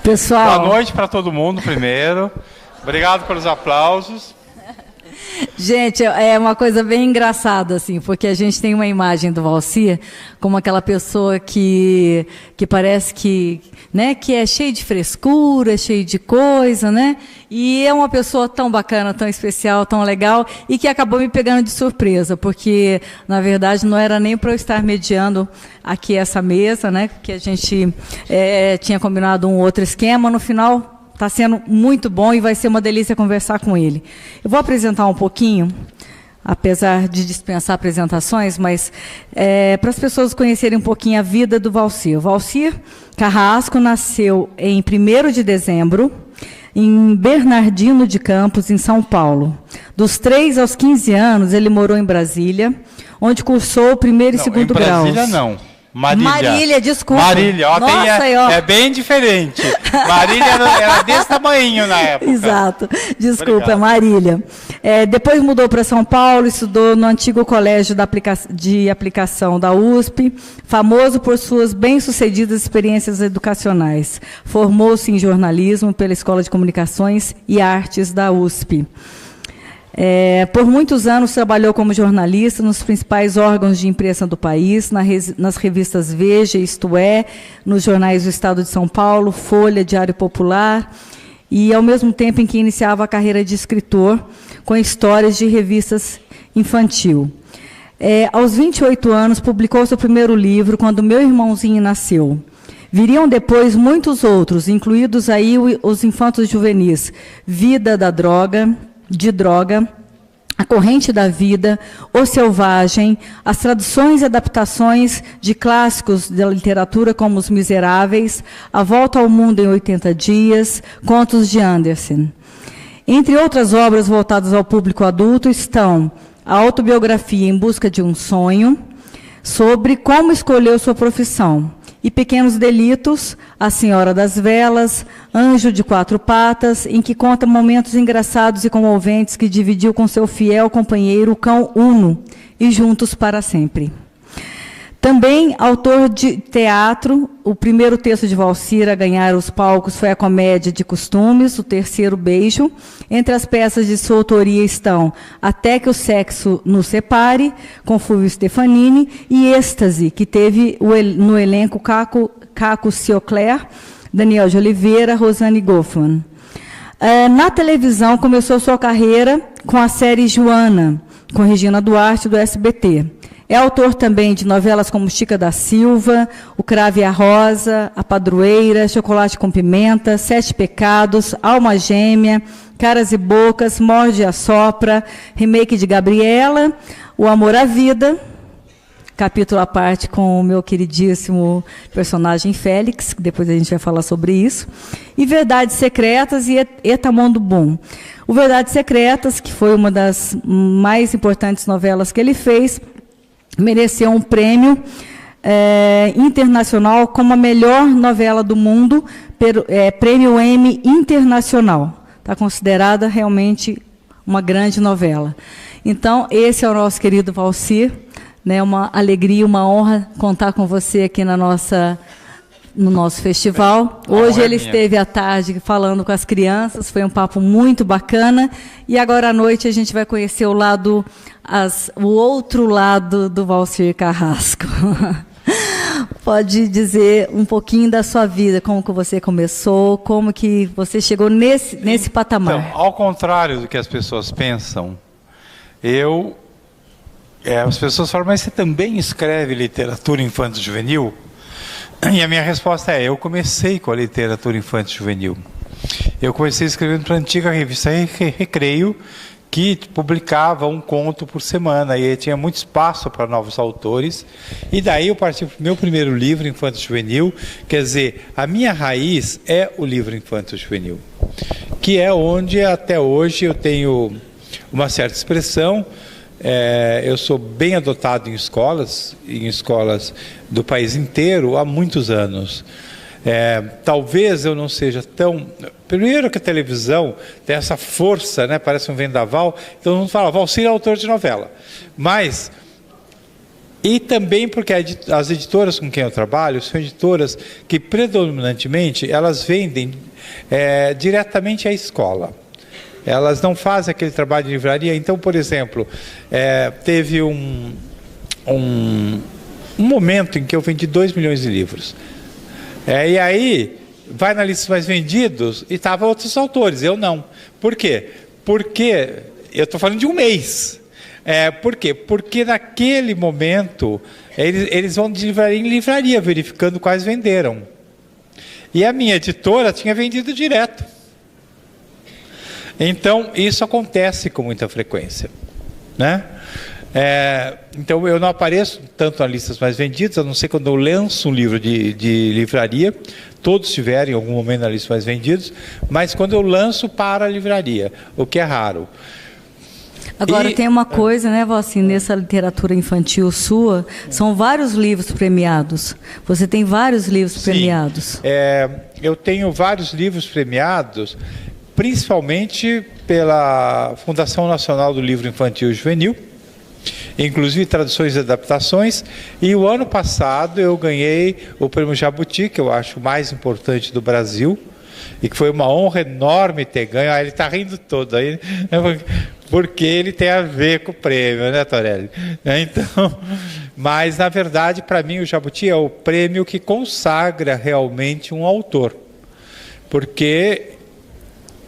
Pessoal, boa noite para todo mundo primeiro. Obrigado pelos aplausos. Gente, é uma coisa bem engraçada, assim, porque a gente tem uma imagem do Valcir como aquela pessoa que parece que, né, que é cheio de frescura, cheio de coisa, né? E é uma pessoa tão bacana, tão especial, tão legal, e que acabou me pegando de surpresa, porque, na verdade, não era nem para eu estar mediando aqui essa mesa, né? Porque a gente tinha combinado um outro esquema, no final. Está sendo muito bom e vai ser uma delícia conversar com ele. Eu vou apresentar um pouquinho, apesar de dispensar apresentações, mas para as pessoas conhecerem um pouquinho a vida do Valcir. O Valcir Carrasco nasceu em 1º de dezembro, em Bernardino de Campos, em São Paulo. Dos 3 aos 15 anos, ele morou em Brasília, onde cursou o primeiro e segundo graus. Brasília, não. Marília, desculpa. Marília, ó, Nossa, é bem diferente. Marília era desse tamanho na época. Exato, desculpa, Obrigado. Marília. Depois mudou para São Paulo, estudou no antigo colégio de aplicação da USP, famoso por suas bem-sucedidas experiências educacionais. Formou-se em jornalismo pela Escola de Comunicações e Artes da USP. Por muitos anos trabalhou como jornalista nos principais órgãos de imprensa do país, nas revistas Veja, Isto É, nos jornais do Estado de São Paulo, Folha, Diário Popular, e ao mesmo tempo em que iniciava a carreira de escritor, com histórias de revistas infantil. Aos 28 anos, publicou seu primeiro livro, Quando Meu Irmãozinho Nasceu. Viriam depois muitos outros, incluídos aí os infantos juvenis, Vida de Droga, A Corrente da Vida, O Selvagem, as traduções e adaptações de clássicos da literatura como Os Miseráveis, A Volta ao Mundo em 80 Dias, Contos de Andersen. Entre outras obras voltadas ao público adulto estão a autobiografia Em Busca de um Sonho, sobre como escolheu sua profissão, e Pequenos Delitos, A Senhora das Velas, Anjo de Quatro Patas, em que conta momentos engraçados e comoventes que dividiu com seu fiel companheiro, o cão Uno, e Juntos para Sempre. Também autor de teatro, o primeiro texto de Valcir a ganhar os palcos foi a Comédia de Costumes, O Terceiro Beijo. Entre as peças de sua autoria estão Até que o Sexo nos Separe, com Fulvio Stefanini, e Êxtase, que teve no elenco Caco Siocler, Daniel de Oliveira, Rosane Goffman. Na televisão, começou sua carreira com a série Joana, com Regina Duarte, do SBT. É autor também de novelas como Chica da Silva, O Cravo e a Rosa, A Padroeira, Chocolate com Pimenta, Sete Pecados, Alma Gêmea, Caras e Bocas, Morde e Assopra, remake de Gabriela, O Amor à Vida, capítulo à parte com o meu queridíssimo personagem Félix, que depois a gente vai falar sobre isso, e Verdades Secretas e Etamundo Boom. O Verdades Secretas, que foi uma das mais importantes novelas que ele fez, mereceu um prêmio internacional como a melhor novela do mundo, prêmio Emmy Internacional. Está considerada realmente uma grande novela. Então, esse é o nosso querido Valcir, né? Uma alegria, uma honra contar com você aqui no nosso festival. Hoje ele esteve à tarde falando com as crianças, foi um papo muito bacana, e agora à noite a gente vai conhecer o outro lado do Valcir Carrasco. Pode dizer um pouquinho da sua vida, como que você começou, como que você chegou nesse patamar. Então, ao contrário do que as pessoas pensam, as pessoas falam, mas você também escreve literatura infanto-juvenil? E a minha resposta eu comecei com a literatura infanto-juvenil. Eu comecei escrevendo para a antiga revista Recreio, que publicava um conto por semana, e tinha muito espaço para novos autores, e daí eu parti para o meu primeiro livro, infanto-juvenil. Quer dizer, a minha raiz é o livro infanto-juvenil, que é onde até hoje eu tenho uma certa expressão. Eu sou bem adotado em escolas do país inteiro há muitos anos. Talvez eu não seja tão... Primeiro que a televisão tem essa força, né? Parece um vendaval, então todo mundo fala, Valcir é autor de novela. Mas E também porque as editoras com quem eu trabalho são editoras que predominantemente elas vendem diretamente à escola. Elas não fazem aquele trabalho de livraria. Então, por exemplo, teve um momento em que eu vendi 2 milhões de livros. E aí, vai na lista mais vendidos e estavam outros autores, eu não. Por quê? Porque, eu estou falando de um mês. Por quê? Porque naquele momento, eles vão de livraria em livraria, verificando quais venderam. E a minha editora tinha vendido direto. Então, isso acontece com muita frequência, né? Então, eu não apareço tanto nas listas mais vendidas, a não ser quando eu lanço um livro de livraria, todos estiverem em algum momento na lista mais vendidos, mas quando eu lanço para a livraria, o que é raro. Agora, tem uma coisa, né, Valci, nessa literatura infantil sua, são vários livros premiados. Você tem vários livros premiados. Eu tenho vários livros premiados, principalmente pela Fundação Nacional do Livro Infantil e Juvenil, inclusive traduções e adaptações, e o ano passado eu ganhei o Prêmio Jabuti, que eu acho o mais importante do Brasil, e que foi uma honra enorme ter ganho. Ele está rindo todo aí, porque ele tem a ver com o prêmio, né, Torelli? Então, mas na verdade, para mim, o Jabuti é o prêmio que consagra realmente um autor, porque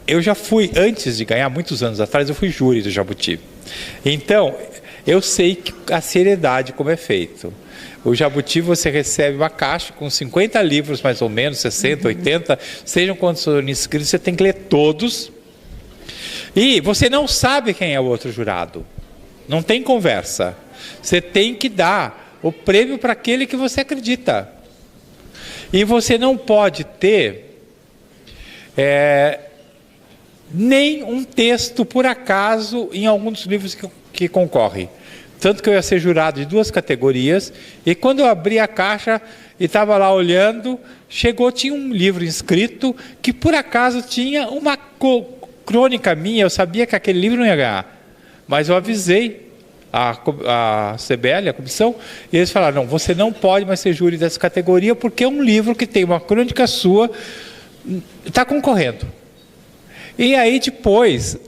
eu já fui, antes de ganhar, muitos anos atrás, eu fui júri do Jabuti. Então, eu sei a seriedade como é feito. O Jabuti, você recebe uma caixa com 50 livros, mais ou menos, 60, 80, sejam quantos forem inscritos, você tem que ler todos. E você não sabe quem é o outro jurado. Não tem conversa. Você tem que dar o prêmio para aquele que você acredita. E você não pode ter nem um texto, por acaso, em algum dos livros que concorre. Tanto que eu ia ser jurado de 2 categorias, e quando eu abri a caixa e estava lá olhando, tinha um livro inscrito que por acaso tinha uma crônica minha. Eu sabia que aquele livro não ia ganhar, mas eu avisei a CBL, a comissão, e eles falaram: não, você não pode mais ser júri dessa categoria, porque é um livro que tem uma crônica sua, está concorrendo. E aí depois,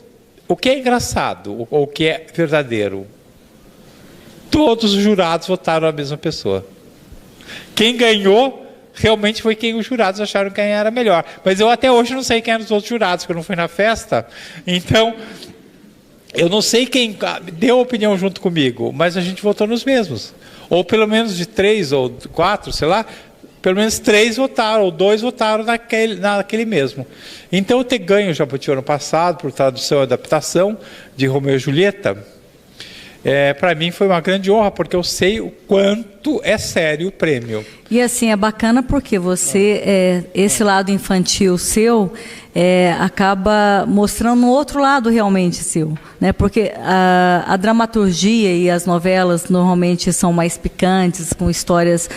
o que é engraçado, ou o que é verdadeiro, todos os jurados votaram a mesma pessoa. Quem ganhou realmente foi quem os jurados acharam que era melhor. Mas eu até hoje não sei quem eram os outros jurados, porque eu não fui na festa. Então, eu não sei quem deu opinião junto comigo, mas a gente votou nos mesmos. Ou pelo menos de 3 ou 4, sei lá, pelo menos 3 votaram, ou 2 votaram naquele mesmo. Então, eu ter ganho o Jabuti ano passado, por tradução e adaptação de Romeu e Julieta, para mim foi uma grande honra, porque eu sei o quanto é sério o prêmio. E assim, é bacana porque você, esse lado infantil seu, acaba mostrando um outro lado realmente seu, né? Porque a dramaturgia e as novelas normalmente são mais picantes, com histórias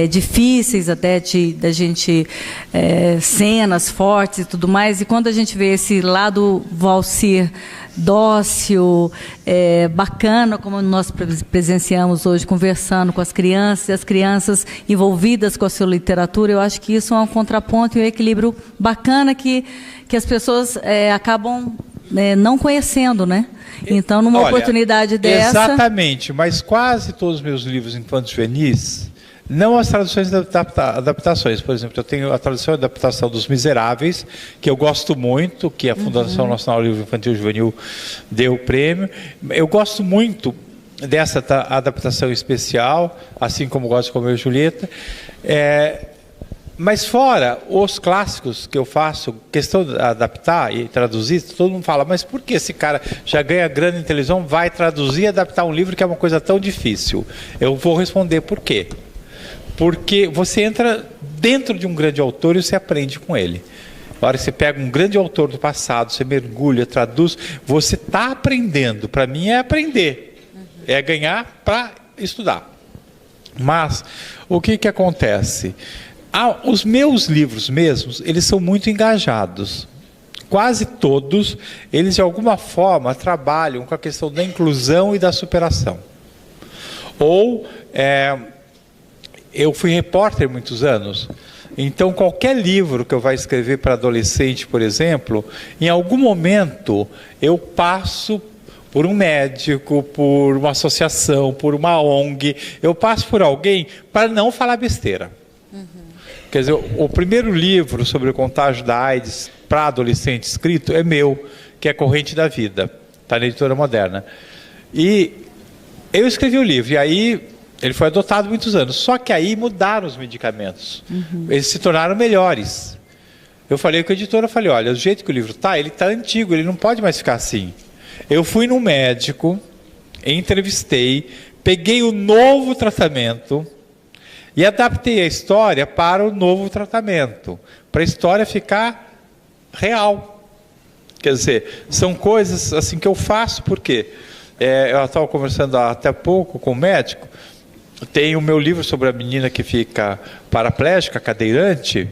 difíceis até da gente, cenas fortes e tudo mais, e quando a gente vê esse lado Valcir dócil, bacana, como nós presenciamos hoje, conversando com as crianças, e as crianças envolvidas com a sua literatura, eu acho que isso é um contraponto e um equilíbrio bacana que as pessoas acabam não conhecendo, né? Então, numa oportunidade dessa... Exatamente, mas quase todos os meus livros infantos juvenis, não as traduções e adaptações. Por exemplo, eu tenho a tradução e adaptação dos Miseráveis, que eu gosto muito, que a Fundação Nacional do Livro Infantil e Juvenil deu o prêmio. Eu gosto muito dessa adaptação especial, assim como gosto de Romeu e Julieta. Mas fora os clássicos que eu faço, questão de adaptar e traduzir, todo mundo fala: mas por que esse cara já ganha grana em televisão, vai traduzir e adaptar um livro que é uma coisa tão difícil? Eu vou responder por quê. Porque você entra dentro de um grande autor e você aprende com ele. Na hora que você pega um grande autor do passado, você mergulha, traduz, você está aprendendo. Para mim é aprender, é ganhar para estudar. Mas o que acontece? Os meus livros mesmos, eles são muito engajados. Quase todos, eles de alguma forma trabalham com a questão da inclusão e da superação. Ou eu fui repórter muitos anos. Então, qualquer livro que eu vá escrever para adolescente, por exemplo, em algum momento eu passo por um médico, por uma associação, por uma ONG, eu passo por alguém para não falar besteira. Quer dizer, o primeiro livro sobre o contágio da AIDS para adolescente escrito é meu, que é Corrente da Vida, está na Editora Moderna. E eu escrevi o livro, e aí ele foi adotado há muitos anos, só que aí mudaram os medicamentos, eles se tornaram melhores. Eu falei com a editora, falei, olha, do jeito que o livro está, ele está antigo, ele não pode mais ficar assim. Eu fui num médico, entrevistei, peguei o novo tratamento e adaptei a história para o novo tratamento, para a história ficar real. Quer dizer, são coisas assim que eu faço, porque eu estava conversando até pouco com o médico, tem o meu livro sobre a menina que fica paraplégica, cadeirante,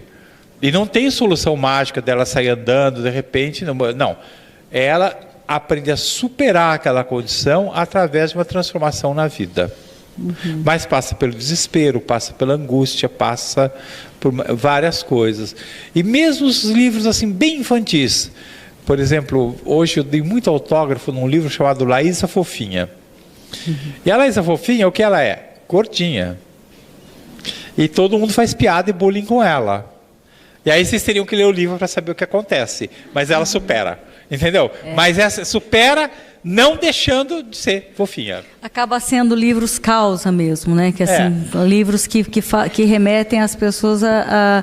e não tem solução mágica dela sair andando, de repente, não. Ela aprende a superar aquela condição através de uma transformação na vida. Mas passa pelo desespero, passa pela angústia, passa por várias coisas. E mesmo os livros assim bem infantis, por exemplo, hoje eu dei muito autógrafo num livro chamado Laísa Fofinha. E a Laísa Fofinha, o que ela é? Gordinha. E todo mundo faz piada e bullying com ela. E aí vocês teriam que ler o livro para saber o que acontece. Mas ela supera, entendeu? Mas essa supera não deixando de ser fofinha. Acaba sendo livros causa mesmo, né? Que assim, livros que remetem as pessoas a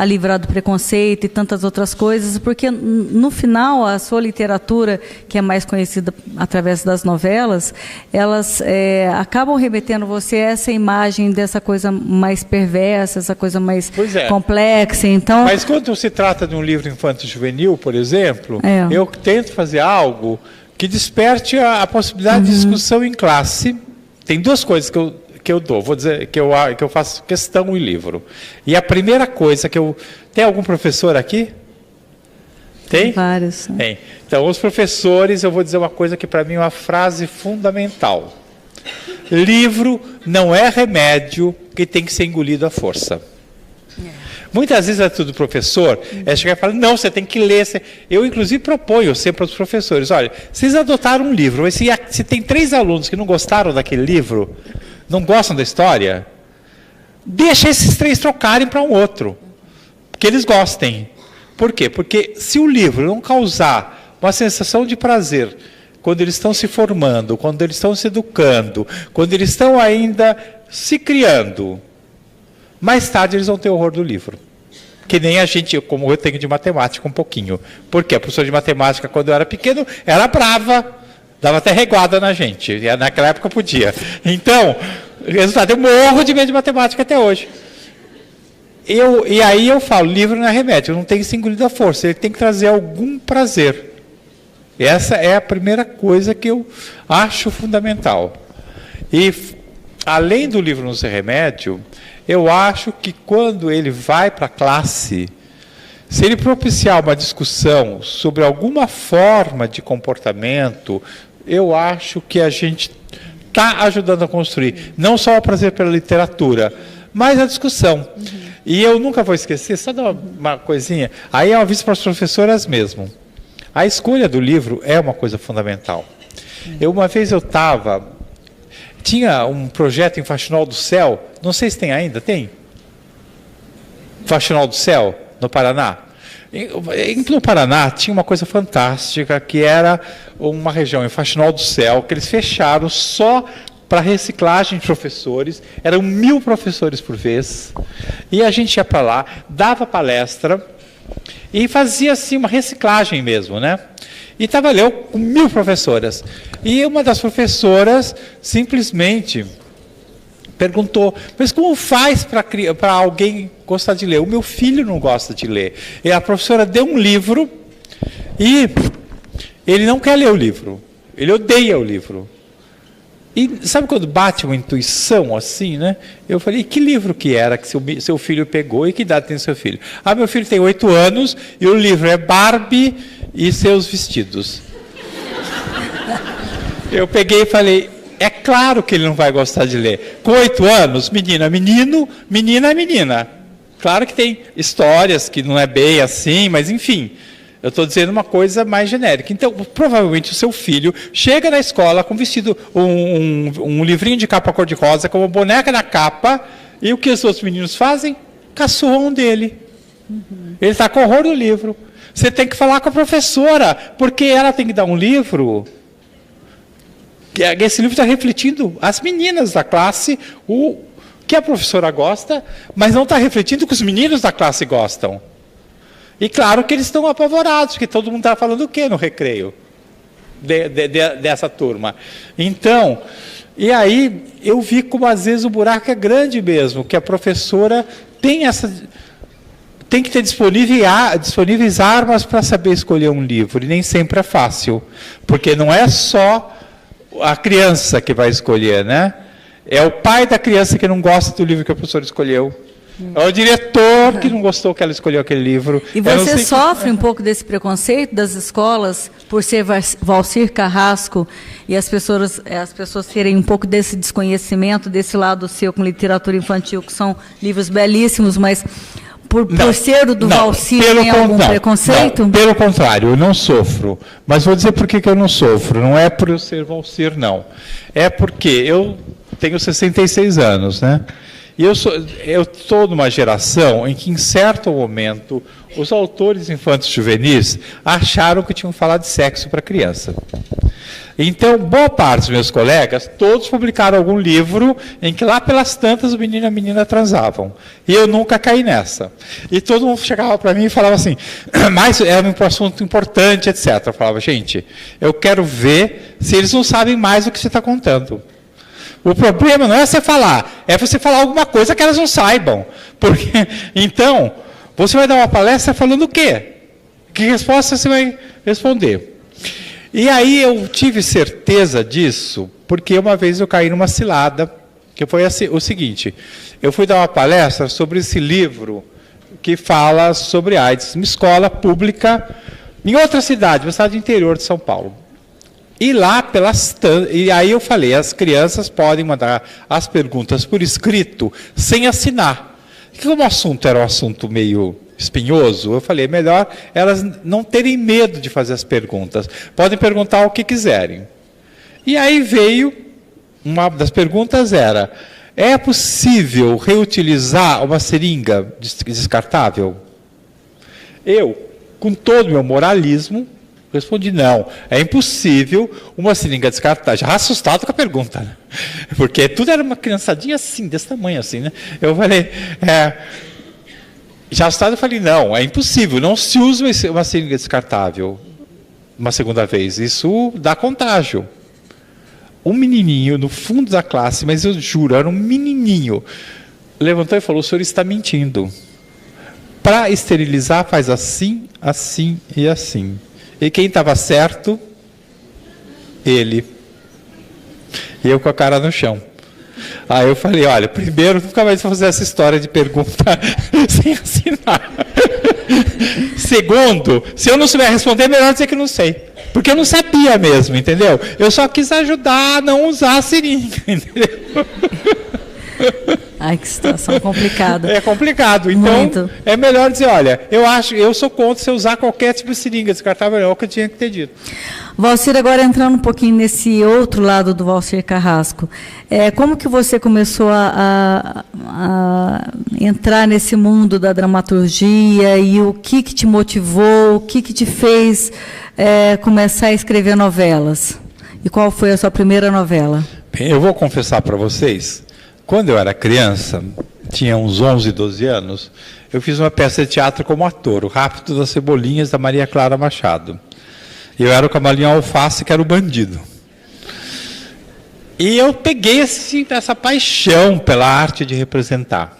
livrar do preconceito e tantas outras coisas, porque no final a sua literatura, que é mais conhecida através das novelas, elas acabam remetendo você a essa imagem dessa coisa mais perversa, essa coisa mais complexa. Então, mas quando se trata de um livro infanto-juvenil, por exemplo, eu tento fazer algo que desperte a possibilidade de discussão em classe. Tem duas coisas que eu dou, vou dizer que eu faço questão em livro. E a primeira coisa que eu... Tem algum professor aqui? Tem? Vários. Tem. Então, os professores, eu vou dizer uma coisa que para mim é uma frase fundamental. Livro não é remédio que tem que ser engolido à força. Muitas vezes é tudo professor, chegar e falar, não, você tem que ler. Eu, inclusive, proponho sempre aos professores, olha, vocês adotaram um livro, mas se tem 3 alunos que não gostaram daquele livro, não gostam da história, deixa esses 3 trocarem para um outro, que eles gostem. Por quê? Porque se o livro não causar uma sensação de prazer, quando eles estão se formando, quando eles estão se educando, quando eles estão ainda se criando, mais tarde eles vão ter horror do livro. Que nem a gente, como eu tenho de matemática um pouquinho. Porque a professora de matemática, quando eu era pequeno, era brava, dava até reguada na gente. E naquela época podia. Então, resultado, eu morro de medo de matemática até hoje. E aí eu falo, livro não é remédio, não tem que ser engolido à força, ele tem que trazer algum prazer. Essa é a primeira coisa que eu acho fundamental. E, além do livro não ser remédio, eu acho que quando ele vai para a classe, se ele propiciar uma discussão sobre alguma forma de comportamento, eu acho que a gente está ajudando a construir, não só o prazer pela literatura, mas a discussão. E eu nunca vou esquecer, só dar uma coisinha, aí é um aviso para as professoras mesmo. A escolha do livro é uma coisa fundamental. Uma vez eu tinha um projeto em Faxinal do Céu, não sei se tem ainda, tem? Faxinal do Céu, no Paraná. No Paraná tinha uma coisa fantástica, que era uma região em Faxinal do Céu, que eles fecharam só para reciclagem de professores, eram 1000 professores por vez, e a gente ia para lá, dava palestra, e fazia assim uma reciclagem mesmo, né? E estava ali com 1000 professoras. E uma das professoras simplesmente perguntou, mas como faz para alguém gostar de ler? O meu filho não gosta de ler. E a professora deu um livro e ele não quer ler o livro. Ele odeia o livro. E sabe quando bate uma intuição assim, né? Eu falei, que livro que era que seu filho pegou e que idade tem seu filho? Ah, meu filho tem 8 anos e o livro é Barbie e seus vestidos. Eu peguei e falei, É claro que ele não vai gostar de ler. Com 8 anos, menina, menino, menina, menina. Claro que tem histórias que não é bem assim, mas enfim, eu estou dizendo uma coisa mais genérica. Então, provavelmente o seu filho chega na escola com vestido, um livrinho de capa cor-de-rosa, com uma boneca na capa, e o que os outros meninos fazem? Caçoam dele. Ele está com horror do livro. Você tem que falar com a professora, porque ela tem que dar um livro. Esse livro está refletindo as meninas da classe, o que a professora gosta, mas não está refletindo o que os meninos da classe gostam. E claro que eles estão apavorados, porque todo mundo está falando o quê no recreio dessa turma. Então, e aí eu vi como às vezes o buraco é grande mesmo, que a professora tem que ter disponíveis armas para saber escolher um livro, e nem sempre é fácil, porque não é só a criança que vai escolher, né? É o pai da criança que não gosta do livro que a professora escolheu. É o diretor que não gostou que ela escolheu aquele livro. E você sofre um pouco desse preconceito das escolas, por ser Valcir Carrasco, e as pessoas terem um pouco desse desconhecimento, desse lado seu com literatura infantil, que são livros belíssimos, mas por ser do Valcir, tem algum preconceito? Não, pelo contrário, eu não sofro. Mas vou dizer por que eu não sofro. Não é por eu ser Valcir, não. É porque eu tenho 66 anos, né? E eu estou numa geração em que, em certo momento, os autores infantos juvenis acharam que tinham que falar de sexo para criança. Então, boa parte dos meus colegas, todos publicaram algum livro em que lá pelas tantas o menino e a menina transavam. E eu nunca caí nessa. E todo mundo chegava para mim e falava assim, mas era um assunto importante, etc. Eu falava, gente, eu quero ver se eles não sabem mais do que você está contando. O problema não é você falar, é você falar alguma coisa que elas não saibam. Porque, então, você vai dar uma palestra falando o quê? Que resposta você vai responder? E aí eu tive certeza disso, porque uma vez eu caí numa cilada, que foi assim, o seguinte, eu fui dar uma palestra sobre esse livro que fala sobre AIDS, uma escola pública em outra cidade, uma cidade interior de São Paulo. E lá, e aí eu falei, as crianças podem mandar as perguntas por escrito, sem assinar. E como o assunto era um assunto meio espinhoso, eu falei, melhor elas não terem medo de fazer as perguntas. Podem perguntar o que quiserem. E aí veio, uma das perguntas era, é possível reutilizar uma seringa descartável? Eu, com todo o meu moralismo, respondi, não, é impossível uma seringa descartável. Já assustado com a pergunta, né? Porque tudo era uma criançadinha assim, desse tamanho assim, né? Eu falei, já assustado, eu falei, não, é impossível, não se usa uma seringa descartável uma segunda vez, isso dá contágio. Um menininho no fundo da classe, mas eu juro, era um menininho, levantou e falou, o senhor está mentindo. Para esterilizar, faz assim, assim e assim. E quem estava certo? Ele. E eu com a cara no chão. Aí eu falei, olha, primeiro, nunca mais vou fazer essa história de pergunta sem assinar. Segundo, se eu não souber responder, é melhor dizer que não sei. Porque eu não sabia mesmo, entendeu? Eu só quis ajudar a não usar a seringa, entendeu? Ai, que situação complicada. É complicado. Então, muito. É melhor dizer, olha, eu sou contra você usar qualquer tipo de seringa descartável, é o que eu tinha que ter dito. Valcir, agora entrando um pouquinho nesse outro lado do Valcir Carrasco, como que você começou a entrar nesse mundo da dramaturgia e o que te motivou, o que te fez começar a escrever novelas? E qual foi a sua primeira novela? Bem, eu vou confessar para vocês, quando eu era criança, tinha uns 11, 12 anos, eu fiz uma peça de teatro como ator, O Rapto das Cebolinhas, da Maria Clara Machado. Eu era o Camalinho Alface, que era o bandido. E eu peguei essa paixão pela arte de representar.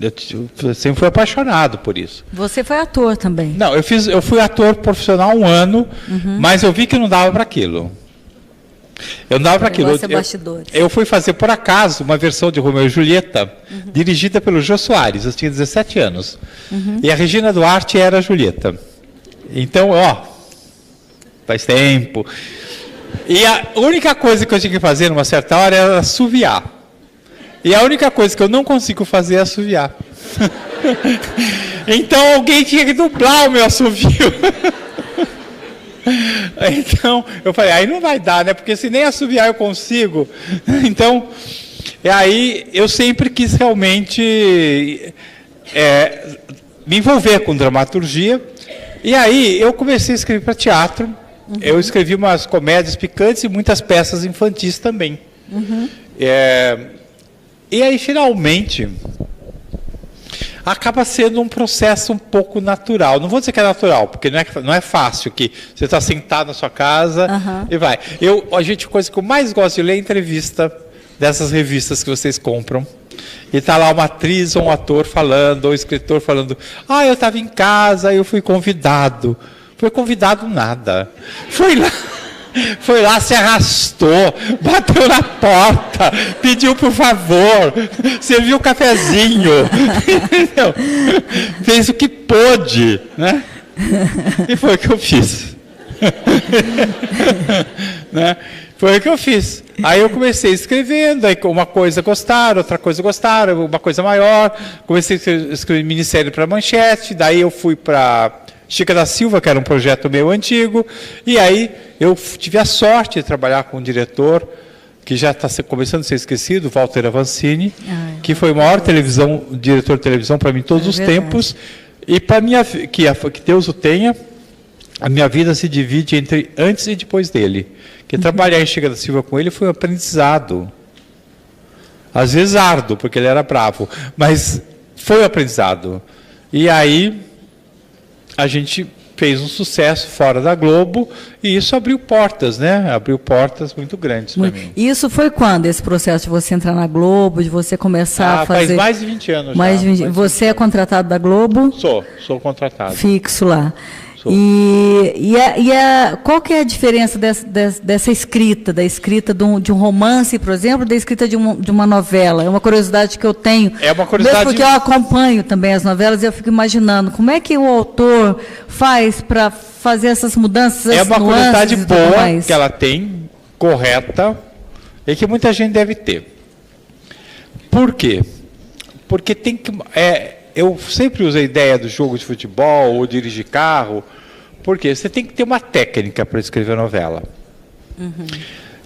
Eu sempre fui apaixonado por isso. Você foi ator também? Não, eu fui ator profissional 1 ano, mas eu vi que não dava para aquilo. Eu não dava para aquilo. Eu fui fazer, por acaso, uma versão de Romeu e Julieta, dirigida pelo Jô Soares. Eu tinha 17 anos. E a Regina Duarte era a Julieta. Então, faz tempo. E a única coisa que eu tinha que fazer numa certa hora era assoviar. E a única coisa que eu não consigo fazer é assoviar. Então alguém tinha que dublar o meu assovio. Então eu falei, aí não vai dar, né? Porque se nem assoviar eu consigo. Então, aí eu sempre quis realmente me envolver com dramaturgia. E aí eu comecei a escrever para teatro. Uhum. Eu escrevi umas comédias picantes e muitas peças infantis também. Uhum. E aí, finalmente, acaba sendo um processo um pouco natural. Não vou dizer que é natural, porque não é fácil que você está sentado na sua casa e vai. A coisa que eu mais gosto de ler é entrevista dessas revistas que vocês compram. E está lá uma atriz ou um ator falando, ou um escritor falando, eu estava em casa, eu fui convidado. Foi convidado nada. Foi lá, se arrastou, bateu na porta, pediu por favor, serviu um cafezinho, entendeu? Fez o que pôde, né? E foi o que eu fiz. Né? Foi o que eu fiz. Aí eu comecei escrevendo, aí uma coisa gostaram, outra coisa gostaram, uma coisa maior. Comecei a escrever minissérie para Manchete, daí eu fui para Chica da Silva, que era um projeto meu antigo, e aí eu tive a sorte de trabalhar com um diretor que já está começando a ser esquecido, Walter Avancini, que foi o maior diretor de televisão para mim todos os tempos, e para minha que Deus o tenha, a minha vida se divide entre antes e depois dele. Que trabalhar em Chica da Silva com ele foi um aprendizado, às vezes árduo, porque ele era bravo, mas foi um aprendizado. E aí a gente fez um sucesso fora da Globo e isso abriu portas, né? Abriu portas muito grandes para mim. E isso foi quando, esse processo de você entrar na Globo, de você começar a fazer... Faz mais de 20 anos mais já. Você é contratado da Globo? Sou contratado. Fixo lá. Qual que é a diferença dessa escrita, da escrita de um romance, por exemplo, da escrita de uma novela? É uma curiosidade que eu tenho. É uma curiosidade. Mesmo porque eu acompanho também as novelas e eu fico imaginando como é que o autor faz para fazer essas mudanças. É uma curiosidade boa que ela tem, correta, e que muita gente deve ter. Por quê? Porque tem que... eu sempre uso a ideia do jogo de futebol ou dirigir carro, porque você tem que ter uma técnica para escrever novela. Uhum.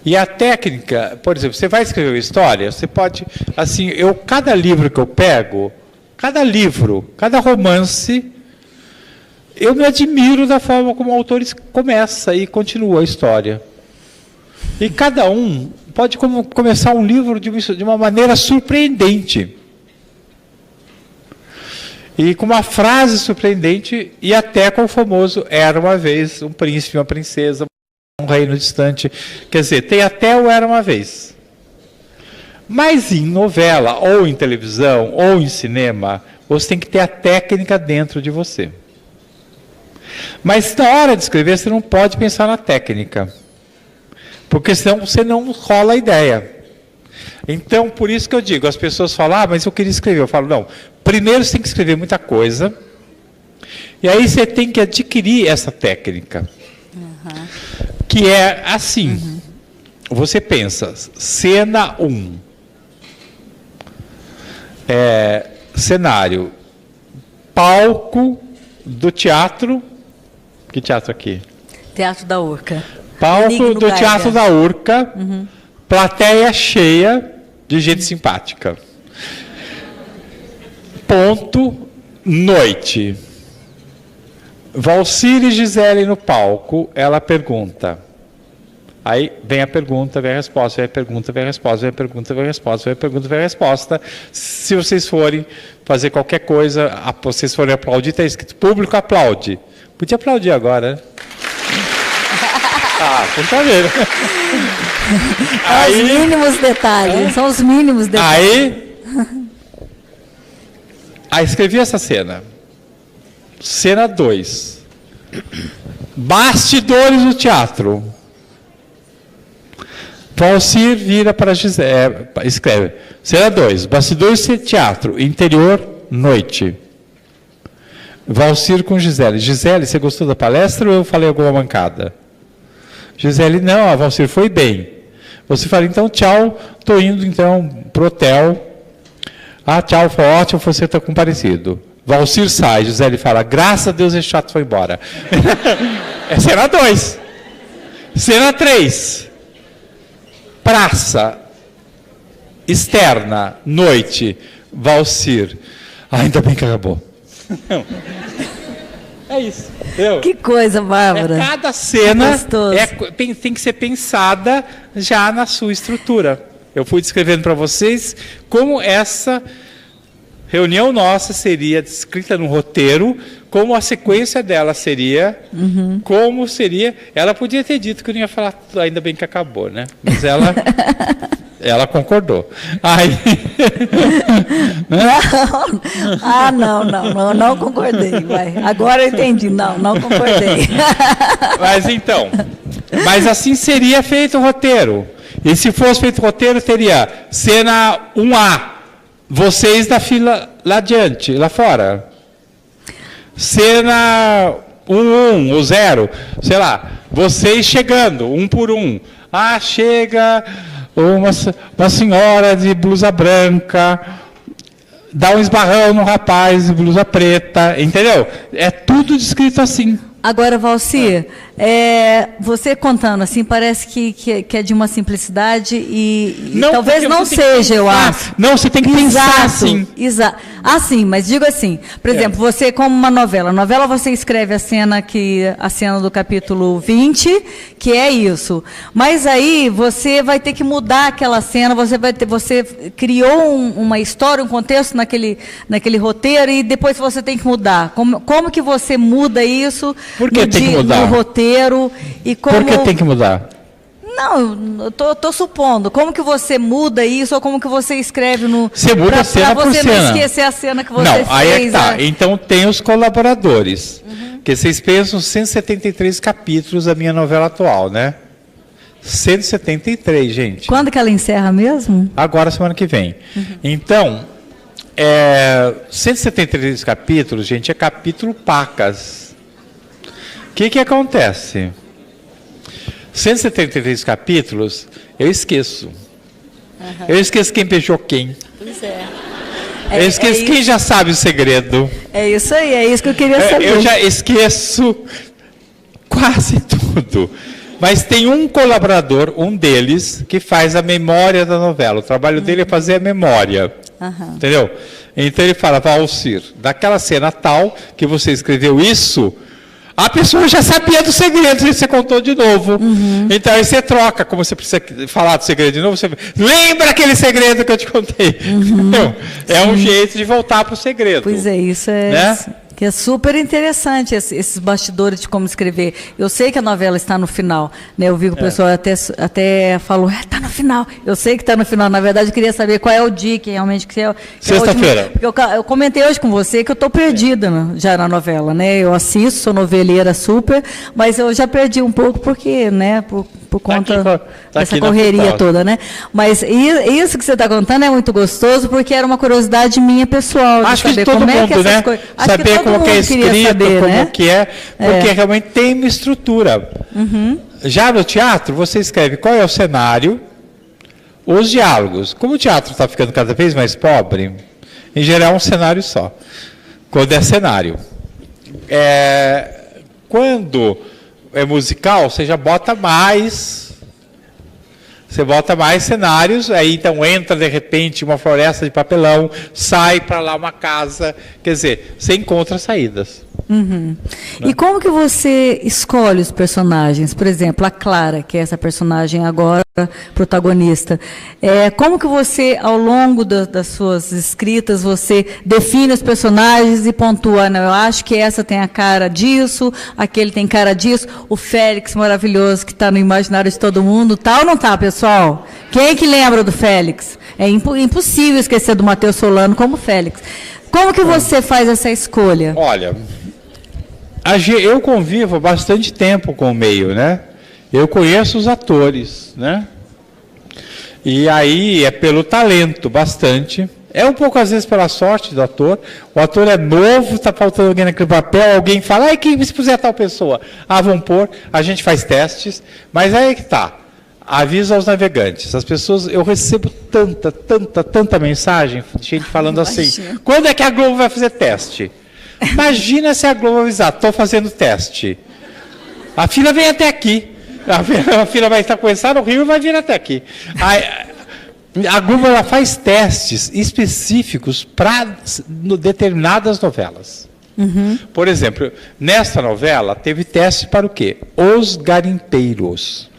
E a técnica, por exemplo, você vai escrever uma história, você pode, assim, cada livro que eu pego, cada romance, eu me admiro da forma como o autor começa e continua a história. E cada um pode começar um livro de uma maneira surpreendente. E com uma frase surpreendente, e até com o famoso Era uma vez um príncipe, uma princesa, um reino distante. Quer dizer, tem até o Era uma vez. Mas em novela, ou em televisão, ou em cinema, você tem que ter a técnica dentro de você. Mas na hora de escrever, você não pode pensar na técnica. Porque senão você não rola a ideia. Então, por isso que eu digo, as pessoas falam, mas eu queria escrever. Eu falo, não, primeiro você tem que escrever muita coisa, e aí você tem que adquirir essa técnica. Uhum. Que é assim, você pensa, cena 1, cenário, palco do teatro, que teatro aqui? Teatro da Urca. Palco do Teatro da Urca, plateia cheia de gente simpática. Ponto, noite. Valcir e Gisele no palco, ela pergunta. Aí vem a pergunta, vem a resposta, vem a pergunta, vem a resposta, vem a pergunta, vem a resposta, vem a pergunta, vem a resposta. Se vocês forem fazer qualquer coisa, vocês forem aplaudir, está escrito, público aplaude. Podia aplaudir agora, né? Puta vida. Os mínimos detalhes, são os mínimos detalhes. Aí escrevi essa cena. Cena 2. Bastidores do teatro. Valcir vira para Gisele, escreve. Cena 2. Bastidores do teatro, interior, noite. Valcir com Gisele. Gisele, você gostou da palestra ou eu falei alguma mancada? Gisele, não, a Valcir foi bem. Você fala, então tchau, estou indo então pro hotel. Ah, tchau, foi ótimo, você está comparecido. Valcir sai, Gisele fala, graças a Deus esse chato foi embora. É cena 2. Cena 3. Praça. Externa, noite. Valcir. Ah, ainda bem que acabou. É isso. Entendeu? Que coisa, Bárbara. Cada cena tem que ser pensada já na sua estrutura. Eu fui descrevendo para vocês como essa reunião nossa seria descrita no roteiro, como a sequência dela seria, como seria. Ela podia ter dito que eu não ia falar, ainda bem que acabou, né? Mas ela concordou. Aí... não concordei. Vai. Agora eu entendi. Não concordei. Mas assim seria feito o roteiro. E se fosse feito o roteiro, teria cena 1A. Vocês da fila lá adiante, lá fora. Cena 1 ou 0, sei lá. Vocês chegando, um por um. Ah, chega uma senhora de blusa branca, dá um esbarrão no rapaz de blusa preta, entendeu? É tudo descrito assim. Agora, Valcir, você contando assim, parece que é de uma simplicidade e talvez não seja, eu acho. Não, você tem que pensar assim. Exato. Assim, mas digo assim, por exemplo, você como uma novela. Novela você escreve a cena do capítulo 20, que é isso. Mas aí você vai ter que mudar aquela cena, você criou uma história, um contexto naquele roteiro e depois você tem que mudar. Como que você muda isso? Por que tem que mudar? No roteiro e como... Por que tem que mudar? Não, eu tô supondo. Como que você muda isso ou como que você escreve no... Você muda cena por cena. Pra você não esquecer a cena que você fez. Não, aí é que tá. Então tem os colaboradores. Que vocês pensam 173 capítulos da minha novela atual, né? 173, gente. Quando que ela encerra mesmo? Agora, semana que vem. Então, 173 capítulos, gente, é capítulo pacas. O que acontece? 173 capítulos, eu esqueço. Eu esqueço quem beijou quem. Pois é. Eu esqueço quem já sabe o segredo. É isso aí, é isso que eu queria saber. Eu já esqueço quase tudo. Mas tem um colaborador, um deles, que faz a memória da novela. O trabalho dele é fazer a memória. Entendeu? Então ele fala, Valcir, daquela cena tal que você escreveu isso... A pessoa já sabia do segredo, e você contou de novo. Então aí você troca, como você precisa falar do segredo de novo, você lembra aquele segredo que eu te contei. É um jeito de voltar para o segredo. Pois é, isso que é super interessante, esses bastidores de como escrever. Eu sei que a novela está no final, né? Eu vi que o pessoal até falou, está no final. Eu sei que está no final. Na verdade, eu queria saber qual é o dia que realmente... Sexta-feira. Porque eu comentei hoje com você que eu estou perdida já na novela, né? Eu assisto, sou noveleira super, mas eu já perdi um pouco porque, né? Por conta dessa correria toda, né? Mas isso que você está contando é muito gostoso, porque era uma curiosidade minha pessoal. Acho que todo mundo, né? Saber como que é escrito, como que é, porque realmente tem uma estrutura. Já no teatro, você escreve qual é o cenário, os diálogos. Como o teatro está ficando cada vez mais pobre, em geral é um cenário só. Quando é cenário. Quando é musical, você já bota mais... Você bota mais cenários, aí então entra de repente uma floresta de papelão, sai para lá uma casa, quer dizer, você encontra saídas. Né? E como que você escolhe os personagens? Por exemplo, a Clara, que é essa personagem agora protagonista. Como que você, ao longo das suas escritas, você define os personagens e pontua, não, eu acho que essa tem a cara disso, aquele tem cara disso, o Félix maravilhoso que está no imaginário de todo mundo, tá ou não tá, pessoal? Quem é que lembra do Félix? É impossível esquecer do Matheus Solano como Félix. Como que você faz essa escolha? Olha, eu convivo há bastante tempo com o meio, né? Eu conheço os atores, né? E aí é pelo talento, bastante. É um pouco, às vezes, pela sorte do ator. O ator é novo, está faltando alguém naquele papel, alguém fala, ai, quem se puser tal pessoa? Ah, vão pôr, a gente faz testes, mas aí é que está. Aviso aos navegantes. As pessoas, eu recebo tanta mensagem, gente falando assim, quando é que a Globo vai fazer teste? Imagina se a Globo avisar, estou fazendo teste. A fila vem até aqui. A fila vai estar começando no Rio e vai vir até aqui. A Globo ela faz testes específicos para determinadas novelas. Uhum. Por exemplo, nesta novela teve teste para o quê? Os garimpeiros.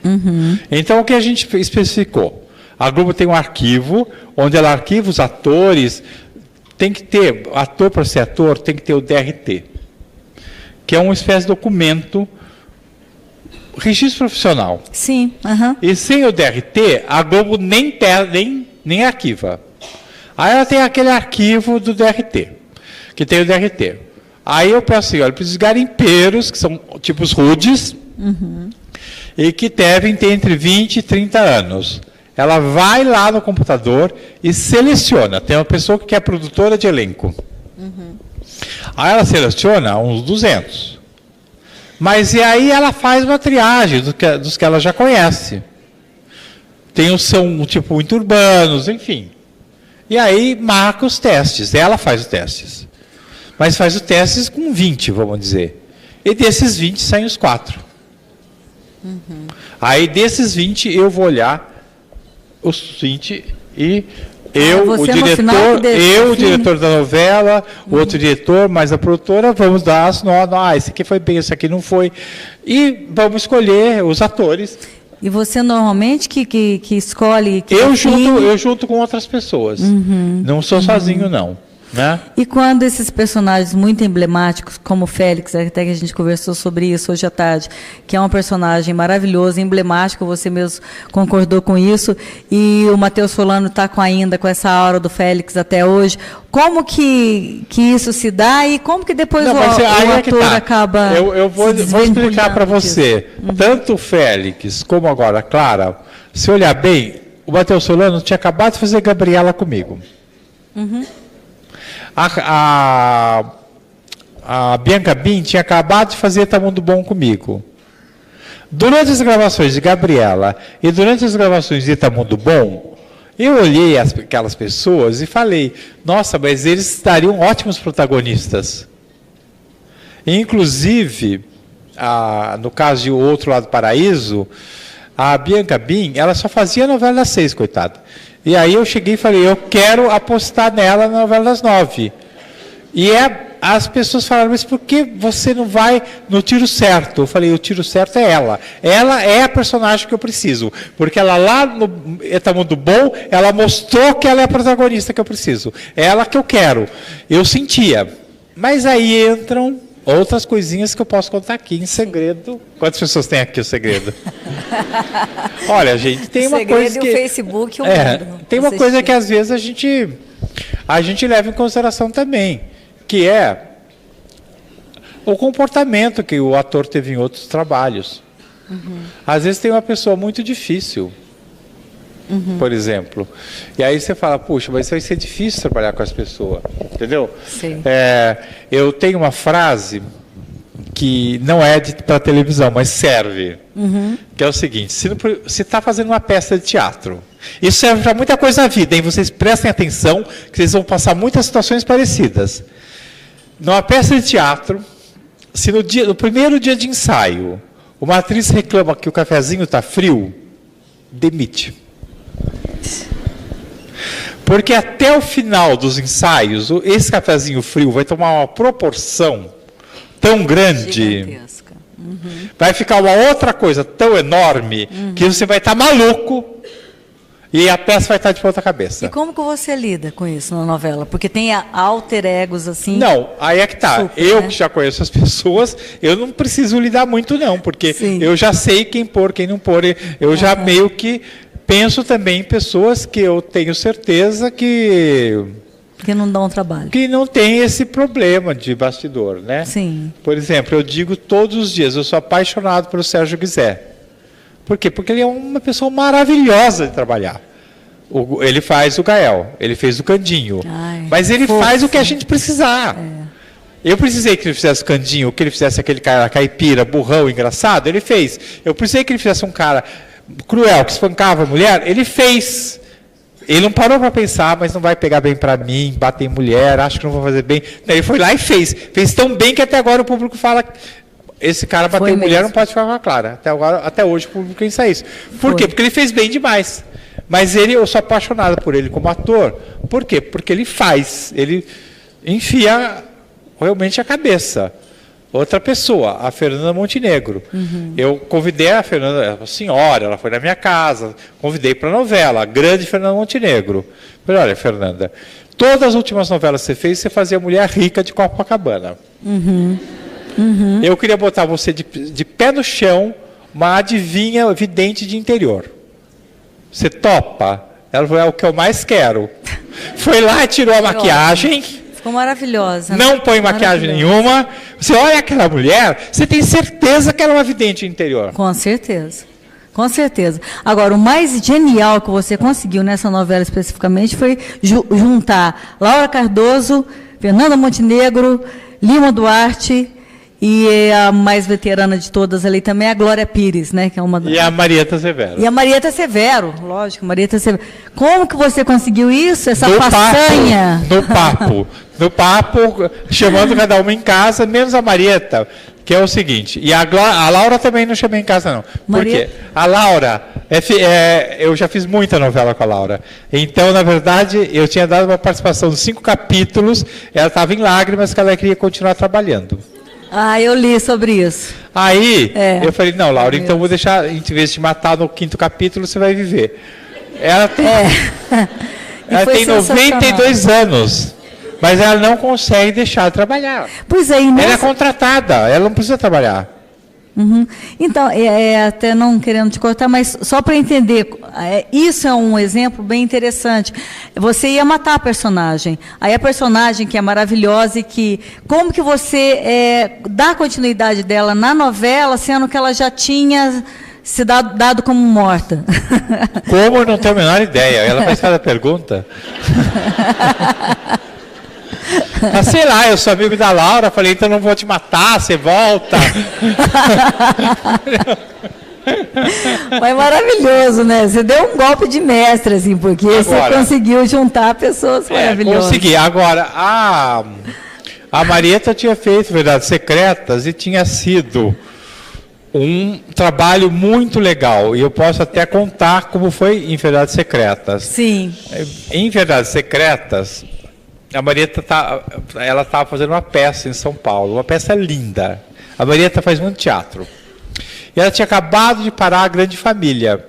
Uhum. Então, o que a gente especificou? A Globo tem um arquivo, onde ela arquiva os atores, tem que ter, ator para ser ator, tem que ter o DRT, que é uma espécie de documento, registro profissional. Sim. Uhum. E sem o DRT, a Globo nem arquiva. Aí ela tem aquele arquivo do DRT, que tem o DRT. Aí eu peço assim, olha, para os garimpeiros, que são tipos rudes, uhum, e que devem ter entre 20 e 30 anos. Ela vai lá no computador e seleciona. Tem uma pessoa que é produtora de elenco. Uhum. Aí ela seleciona uns 200. Mas e aí ela faz uma triagem dos que ela já conhece. Tem os são tipo muito urbanos, enfim. E aí marca os testes. Ela faz os testes. Mas faz os testes com 20, vamos dizer. E desses 20 saem os 4. Uhum. Aí desses 20 eu vou olhar os 20 e o diretor da novela, o outro diretor, mais a produtora, vamos dar as notas, esse aqui foi bem, esse aqui não foi. E vamos escolher os atores. E você normalmente que escolhe... Eu junto com outras pessoas. Uhum. Não sou sozinho, não. Né? E quando esses personagens muito emblemáticos, como o Félix, até que a gente conversou sobre isso hoje à tarde, que é um personagem maravilhoso, emblemático, você mesmo concordou com isso, e o Matheus Solano está ainda com essa aura do Félix até hoje, como que isso se dá e como que depois o ator acaba... Eu vou explicar para você. Uhum. Tanto o Félix como agora a Clara, se olhar bem, o Matheus Solano tinha acabado de fazer Gabriela comigo. Uhum. A Bianca Bin tinha acabado de fazer Tá Mundo Bom comigo. Durante as gravações de Gabriela e durante as gravações de Tá Mundo Bom, eu olhei aquelas pessoas e falei, nossa, mas eles estariam ótimos protagonistas. Inclusive, no caso de O Outro Lado do Paraíso, a Bianca Bin, ela só fazia novela das 6, coitada. E aí eu cheguei e falei, eu quero apostar nela na novela das 9. E as pessoas falaram, mas por que você não vai no tiro certo? Eu falei, o tiro certo é ela. Ela é a personagem que eu preciso. Porque ela lá no Tá Mundo Bom, ela mostrou que ela é a protagonista que eu preciso. É ela que eu quero. Eu sentia. Mas aí entram outras coisinhas que eu posso contar aqui em segredo. Quantas pessoas tem aqui o segredo? Olha, gente, tem uma coisa que... O Facebook, tem uma coisa que às vezes a gente leva em consideração também, que é o comportamento que o ator teve em outros trabalhos. Uhum. Às vezes tem uma pessoa muito difícil, uhum, por exemplo, e aí você fala, puxa, mas vai ser difícil trabalhar com as pessoas, entendeu? Sim. Eu tenho uma frase que não é para televisão, mas serve, uhum, que é o seguinte, se está fazendo uma peça de teatro, isso serve para muita coisa na vida, hein? Vocês prestem atenção, que vocês vão passar muitas situações parecidas. Numa peça de teatro, se no primeiro dia de ensaio, uma atriz reclama que o cafezinho está frio, demite. Porque até o final dos ensaios, esse cafezinho frio vai tomar uma proporção tão grande, uhum, vai ficar uma outra coisa tão enorme, uhum, que você vai estar maluco e a peça vai estar de ponta cabeça. E como que você lida com isso na novela? Porque tem alter egos assim. Não, aí é que tá. Super, eu, né, que já conheço as pessoas, eu não preciso lidar muito não, porque sim, eu já sei quem pôr, quem não pôr. Eu já meio que penso também em pessoas que eu tenho certeza que não dão trabalho. Que não tem esse problema de bastidor, né? Sim. Por exemplo, eu digo todos os dias, eu sou apaixonado pelo Sérgio Guizé. Por quê? Porque ele é uma pessoa maravilhosa de trabalhar. Ele faz o Gael, ele fez o Candinho. Ai, mas ele fofo. faz o que a gente precisar. Eu precisei que ele fizesse o Candinho, que ele fizesse aquele cara caipira, burrão, engraçado, ele fez. Eu precisei que ele fizesse um cara cruel, que espancava a mulher, ele fez. Ele não parou para pensar, mas não vai pegar bem para mim, bater em mulher, acho que não vou fazer bem. Ele foi lá e fez. Fez tão bem que até agora o público fala... Esse cara bateu em mulher, não pode ficar com a Clara. Até hoje o público pensa isso. Por quê? Porque ele fez bem demais. Mas eu sou apaixonado por ele como ator. Por quê? Porque ele faz. Ele enfia realmente a cabeça. Outra pessoa, a Fernanda Montenegro. Eu convidei a Fernanda, a senhora, ela foi na minha casa, convidei para a novela, a grande Fernanda Montenegro. Falei, olha, Fernanda, todas as últimas novelas que você fez, você fazia mulher rica de Copacabana. Eu queria botar você de pé no chão, uma adivinha vidente de interior. Você topa? Ela falou, é o que eu mais quero. Foi lá, tirou a maquiagem. Ficou maravilhosa. Não põe maquiagem nenhuma. Você olha aquela mulher, você tem certeza que ela é uma vidente interior. Com certeza. Com certeza. Agora, o mais genial que você conseguiu nessa novela especificamente foi juntar Laura Cardoso, Fernanda Montenegro, Lima Duarte e a mais veterana de todas ali também, a Glória Pires, né? Que é uma... E a Marieta Severo. E a Marieta Severo, lógico, Marieta Severo. Como que você conseguiu isso, essa no façanha? No papo, chamando cada uma em casa, menos a Marieta, que é o seguinte, e a Laura também não chamei em casa não. Por quê? A Laura, eu já fiz muita novela com a Laura, então na verdade eu tinha dado uma participação de 5 capítulos, ela estava em lágrimas que ela queria continuar trabalhando. Ah, eu li sobre isso. Aí, eu falei, não, Laura, então vou deixar, em vez de te matar no 5º capítulo, você vai viver. Ela tem, ela tem 92 anos, mas ela não consegue deixar de trabalhar. Pois é, ela é contratada, ela não precisa trabalhar. Então, até não querendo te cortar, mas só para entender, isso é um exemplo bem interessante. Você ia matar a personagem. Aí a personagem que é maravilhosa e que... Como que você dá continuidade dela na novela, sendo que ela já tinha se dado como morta? Como? Eu não tenho a menor ideia. Ela faz cada pergunta. Sei lá, eu sou amigo da Laura, falei, então não vou te matar, você volta. Mas maravilhoso, né? Você deu um golpe de mestre, assim, porque você conseguiu juntar pessoas maravilhosas. Consegui. Agora, a Marieta tinha feito Verdades Secretas e tinha sido um trabalho muito legal. E eu posso até contar como foi em Verdades Secretas. Sim. Em Verdades Secretas... A Marieta ela estava fazendo uma peça em São Paulo, uma peça linda. A Marieta faz muito teatro. E ela tinha acabado de parar a Grande Família.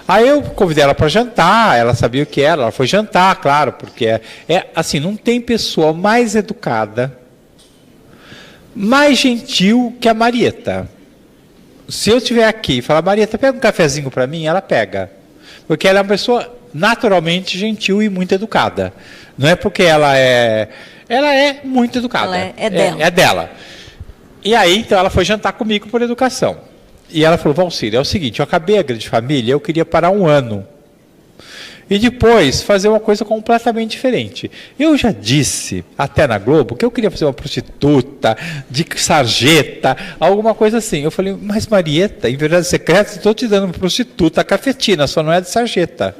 Aí eu convidei ela para jantar, ela sabia o que era, ela foi jantar, claro, porque assim, não tem pessoa mais educada, mais gentil que a Marieta. Se eu estiver aqui e falar, Marieta, pega um cafezinho para mim, ela pega. Porque ela é uma pessoa naturalmente gentil e muito educada. Não é porque ela é muito educada. Ela é dela. É dela. E aí, então, ela foi jantar comigo por educação. E ela falou, Valcir, é o seguinte, eu acabei a Grande Família, eu queria parar 1 ano. E depois fazer uma coisa completamente diferente. Eu já disse, até na Globo, que eu queria fazer uma prostituta, de sarjeta, alguma coisa assim. Eu falei, mas Marieta, em Verdades Secretas, estou te dando uma prostituta cafetina, só não é de sarjeta.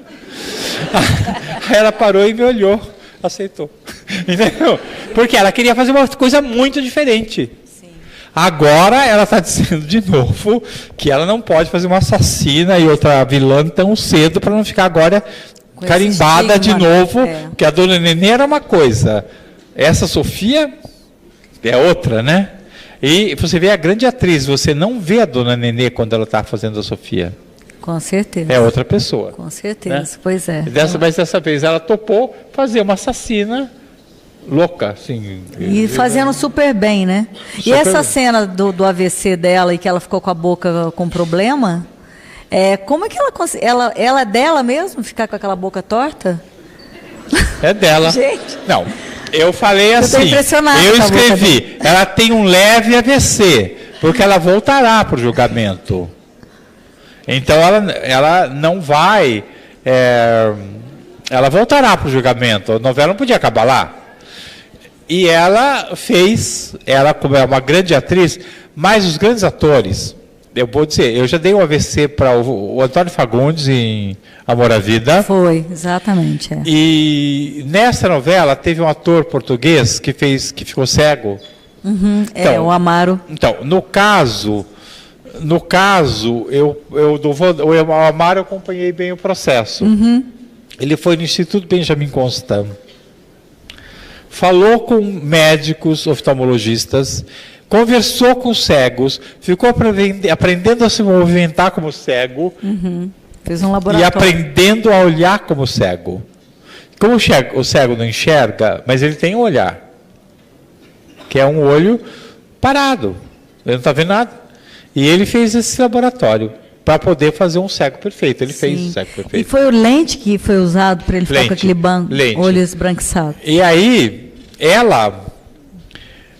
Aí ela parou e me olhou, aceitou. Entendeu? Porque ela queria fazer uma coisa muito diferente. Sim. Agora ela está dizendo de novo que ela não pode fazer uma assassina e outra vilã tão cedo para não ficar agora carimbada de novo, que a Dona Nenê era uma coisa, essa Sofia é outra, né? E você vê a grande atriz, você não vê a Dona Nenê quando ela está fazendo a Sofia. Com certeza. É outra pessoa. Com certeza, né? Pois é. Mas dessa vez ela topou fazer uma assassina louca, assim. E fazendo super bem, né? Super e essa cena do AVC dela e que ela ficou com a boca com problema, como é que ela é dela mesmo, ficar com aquela boca torta? É dela. Gente. Não, eu falei assim, eu escrevi, ela tem um leve AVC, porque ela voltará para o julgamento. Então ela não vai, ela voltará para o julgamento. A novela não podia acabar lá. E ela fez, ela como é uma grande atriz, mas os grandes atores, eu vou dizer, eu já dei um AVC para o Antônio Fagundes em Amor à Vida. Foi, exatamente. E nessa novela teve um ator português que ficou cego. Uhum, então, o Amaro. Então, no caso, o Amaro eu acompanhei bem o processo. Uhum. Ele foi no Instituto Benjamin Constant. Falou com médicos oftalmologistas, conversou com cegos, ficou aprendendo a se movimentar como cego. Uhum. Fez um laboratório. E aprendendo a olhar como cego. Como o cego não enxerga, mas ele tem um olhar, que é um olho parado, ele não está vendo nada. E ele fez esse laboratório para poder fazer um cego perfeito. Ele fez o cego perfeito. E foi o lente que foi usado para ele ficar com aquele olho esbranquiçado. E aí,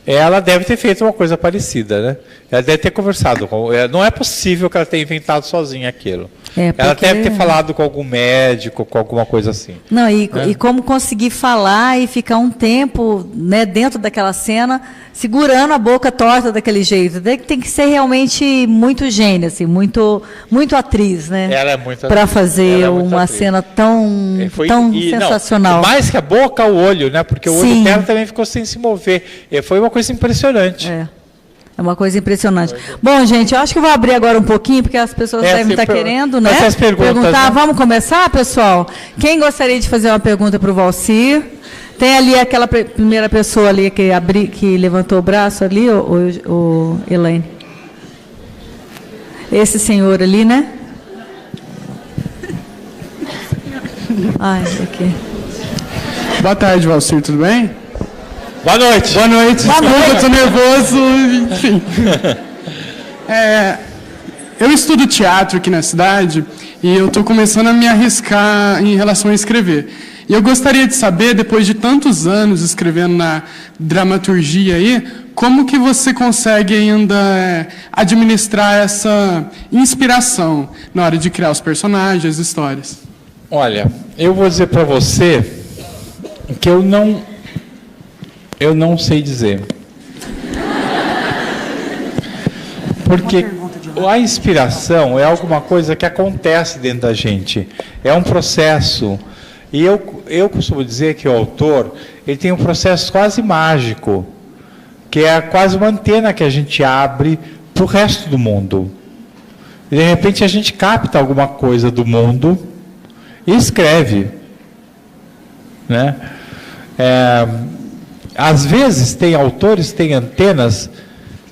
ela deve ter feito uma coisa parecida, né? Ela deve ter conversado com... Não é possível que ela tenha inventado sozinha aquilo. Ela deve ter falado com algum médico, com alguma coisa assim. Não, e como conseguir falar e ficar um tempo, né, dentro daquela cena, segurando a boca torta daquele jeito. Tem que ser realmente muito gênio, assim, muito atriz, né? Ela é muito atriz. Para fazer uma cena tão sensacional. Não, mais que a boca, o olho, né? Porque o olho dela também ficou sem se mover. E foi uma coisa impressionante. É uma coisa impressionante. Bom, gente, eu acho que eu vou abrir agora um pouquinho, porque as pessoas devem estar querendo, né? Essas perguntar. Né? Vamos começar, pessoal? Quem gostaria de fazer uma pergunta para o Valcir? Tem ali aquela primeira pessoa ali que levantou o braço ali, o Elaine. Esse senhor ali, né? Ai, aqui. Boa tarde, Valcir, tudo bem? Boa noite. Boa noite. Desculpa, eu estou nervoso, enfim. Eu estudo teatro aqui na cidade e eu estou começando a me arriscar em relação a escrever. E eu gostaria de saber, depois de tantos anos escrevendo na dramaturgia aí, como que você consegue ainda administrar essa inspiração na hora de criar os personagens, as histórias? Olha, eu vou dizer para você que eu não sei dizer. Porque a inspiração é alguma coisa que acontece dentro da gente. É um processo. E eu costumo dizer que o autor ele tem um processo quase mágico, que é quase uma antena que a gente abre para o resto do mundo. E de repente a gente capta alguma coisa do mundo e escreve. Né? Às vezes tem autores, tem antenas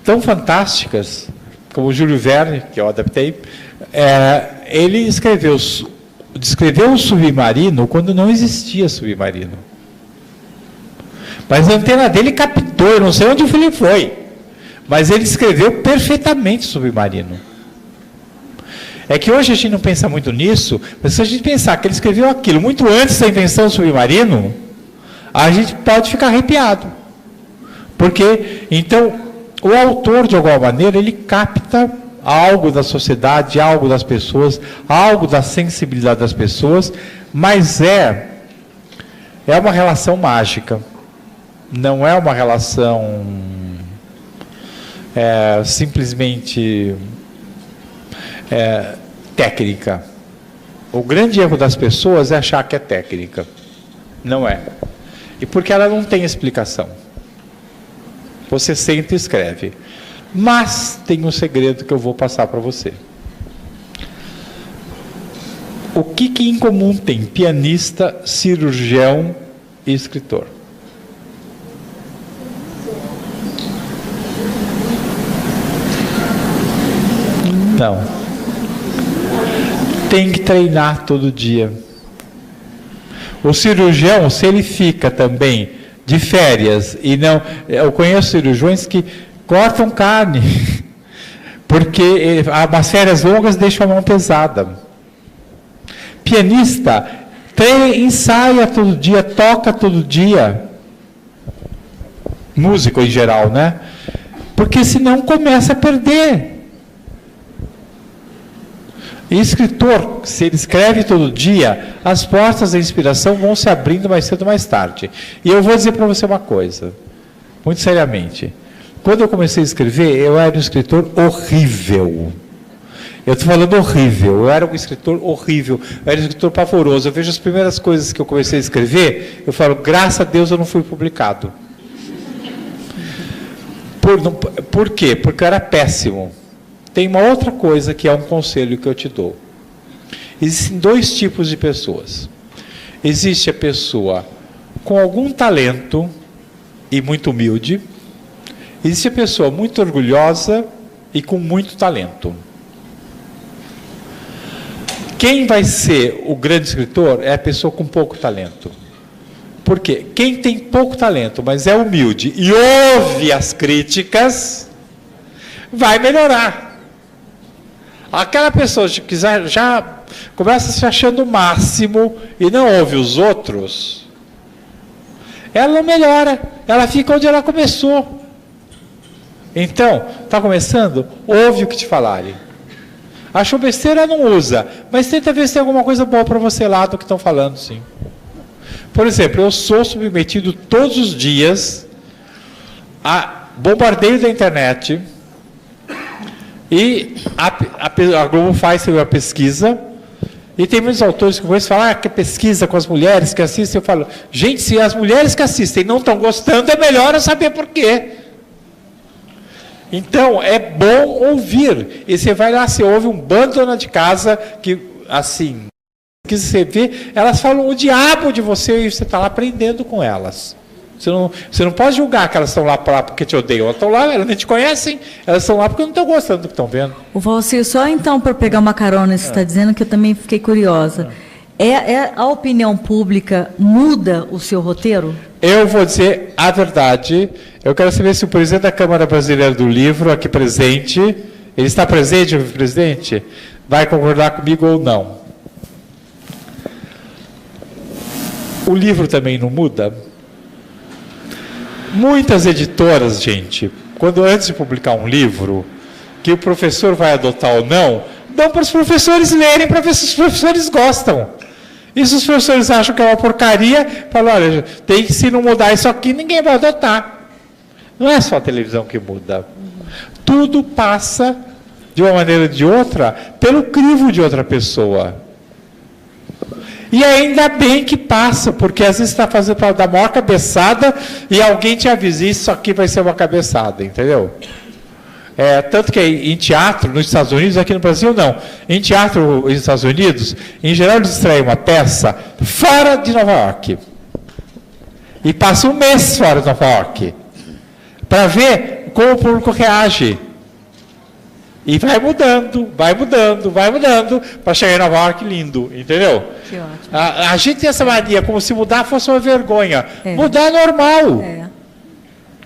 tão fantásticas, como o Júlio Verne, que eu adaptei, ele descreveu o submarino quando não existia submarino. Mas a antena dele captou, eu não sei onde ele foi, mas ele escreveu perfeitamente o submarino. É que hoje a gente não pensa muito nisso, mas se a gente pensar que ele escreveu aquilo muito antes da invenção do submarino, a gente pode ficar arrepiado. Porque, então, o autor, de alguma maneira, ele capta algo da sociedade, algo das pessoas, algo da sensibilidade das pessoas, mas é uma relação mágica. Não é uma relação simplesmente técnica. O grande erro das pessoas é achar que é técnica. Não é. E porque ela não tem explicação. Você senta e escreve. Mas tem um segredo que eu vou passar para você. O que em comum tem pianista, cirurgião e escritor? Não. Tem que treinar todo dia. O cirurgião, se ele fica também de férias e não... Eu conheço cirurgiões que cortam carne, porque as férias longas deixam a mão pesada. Pianista, ensaia todo dia, toca todo dia. Músico em geral, né? Porque senão começa a perder. E escritor, se ele escreve todo dia, as portas da inspiração vão se abrindo mais cedo ou mais tarde. E eu vou dizer para você uma coisa, muito seriamente. Quando eu comecei a escrever, eu era um escritor horrível. Eu estou falando horrível, eu era um escritor horrível, eu era um escritor pavoroso. Eu vejo as primeiras coisas que eu comecei a escrever, eu falo, graças a Deus eu não fui publicado. Por quê? Porque eu era péssimo. Tem uma outra coisa que é um conselho que eu te dou. Existem dois tipos de pessoas. Existe a pessoa com algum talento e muito humilde. Existe a pessoa muito orgulhosa e com muito talento. Quem vai ser o grande escritor é a pessoa com pouco talento. Por quê? Quem tem pouco talento, mas é humilde e ouve as críticas, vai melhorar. Aquela pessoa que já começa se achando o máximo e não ouve os outros, ela não melhora, ela fica onde ela começou. Então, está começando? Ouve o que te falarem. Achou besteira, não usa. Mas tenta ver se tem alguma coisa boa para você lá do que estão falando, sim. Por exemplo, eu sou submetido todos os dias a bombardeio da internet. E a Globo faz uma pesquisa. E tem muitos autores que eu conheço que falam que pesquisa com as mulheres que assistem. Eu falo, gente, se as mulheres que assistem não estão gostando, é melhor eu saber por quê. Então, é bom ouvir. E você vai lá, você ouve um bando de dona de casa que, assim, que você vê, elas falam o diabo de você e você está lá aprendendo com elas. Você não pode julgar que elas estão lá porque te odeiam. Elas estão lá, elas nem te conhecem, elas estão lá porque não estão gostando do que estão vendo. O Valcir, só então para pegar uma carona, você está dizendo que eu também fiquei curiosa. A opinião pública muda o seu roteiro? Eu vou dizer a verdade. Eu quero saber se o presidente da Câmara Brasileira do Livro, aqui presente, ele está presente, o presidente, vai concordar comigo ou não. O livro também não muda? Muitas editoras, gente, quando antes de publicar um livro, que o professor vai adotar ou não, dão para os professores lerem para ver se os professores gostam. E se os professores acham que é uma porcaria, falam, olha, se não mudar isso aqui, ninguém vai adotar. Não é só a televisão que muda. Tudo passa, de uma maneira ou de outra, pelo crivo de outra pessoa. E ainda bem que passa, porque às vezes está fazendo para dar maior cabeçada e alguém te avisa, isso aqui vai ser uma cabeçada, entendeu? Tanto que em teatro, nos Estados Unidos, aqui no Brasil não. Em teatro, nos Estados Unidos, em geral eles extraem uma peça fora de Nova York. E passa um mês fora de Nova York. Para ver como o público reage. E vai mudando, para chegar em Nova York lindo, entendeu? Que ótimo. A gente tem essa mania, como se mudar fosse uma vergonha. Mudar é normal.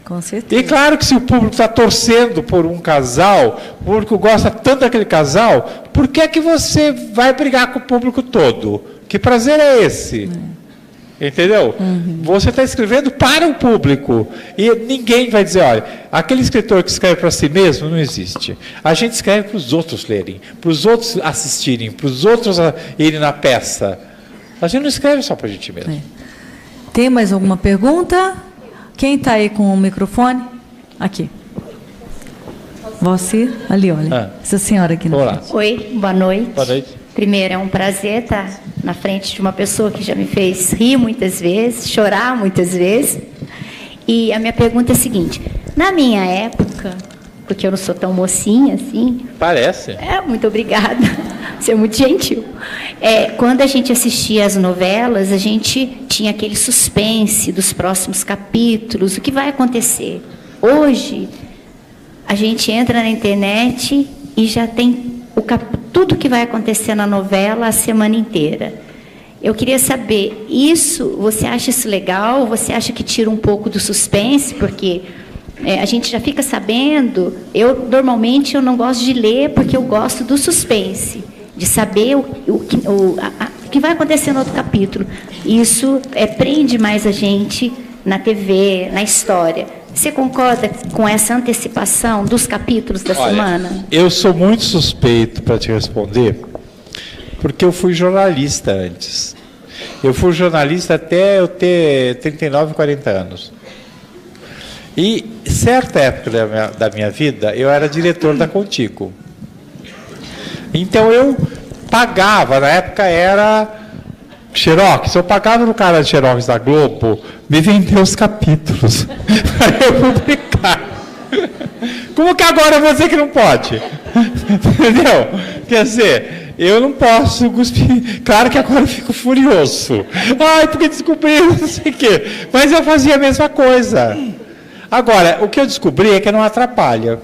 Com certeza. E claro que se o público está torcendo por um casal, o público gosta tanto daquele casal, por que é que você vai brigar com o público todo? Que prazer é esse? Entendeu? Você está escrevendo para o público. E ninguém vai dizer, olha, aquele escritor que escreve para si mesmo não existe. A gente escreve para os outros lerem, para os outros assistirem, para os outros irem na peça. A gente não escreve só para a gente mesmo. Tem mais alguma pergunta? Quem está aí com o microfone? Aqui. Você, ali, olha. Essa senhora aqui na frente. Oi, boa noite. Boa noite. Primeiro, é um prazer estar na frente de uma pessoa que já me fez rir muitas vezes, chorar muitas vezes. E a minha pergunta é a seguinte: na minha época, porque eu não sou tão mocinha assim... Parece. Muito obrigada. Você é muito gentil. Quando a gente assistia às novelas, a gente tinha aquele suspense dos próximos capítulos, o que vai acontecer. Hoje, a gente entra na internet e já tem tudo que vai acontecer na novela a semana inteira. Eu queria saber, você acha isso legal? Você acha que tira um pouco do suspense? Porque a gente já fica sabendo. Normalmente, eu não gosto de ler porque eu gosto do suspense, de saber o que vai acontecer no outro capítulo. Isso prende mais a gente na TV, na história. Você concorda com essa antecipação dos capítulos da semana? Eu sou muito suspeito para te responder, porque eu fui jornalista antes. Eu fui jornalista até eu ter 39, 40 anos. E, certa época da minha vida, eu era diretor da Contigo. Então, eu pagava, na época era Xerox, eu pagava no cara de Xerox da Globo, me vendeu os capítulos para eu publicar. Como que agora eu vou dizer que não pode? Entendeu? Quer dizer, eu não posso cuspir. Claro que agora eu fico furioso. Ai, porque descobriram, não sei o quê. Mas eu fazia a mesma coisa. Agora, o que eu descobri é que não atrapalha.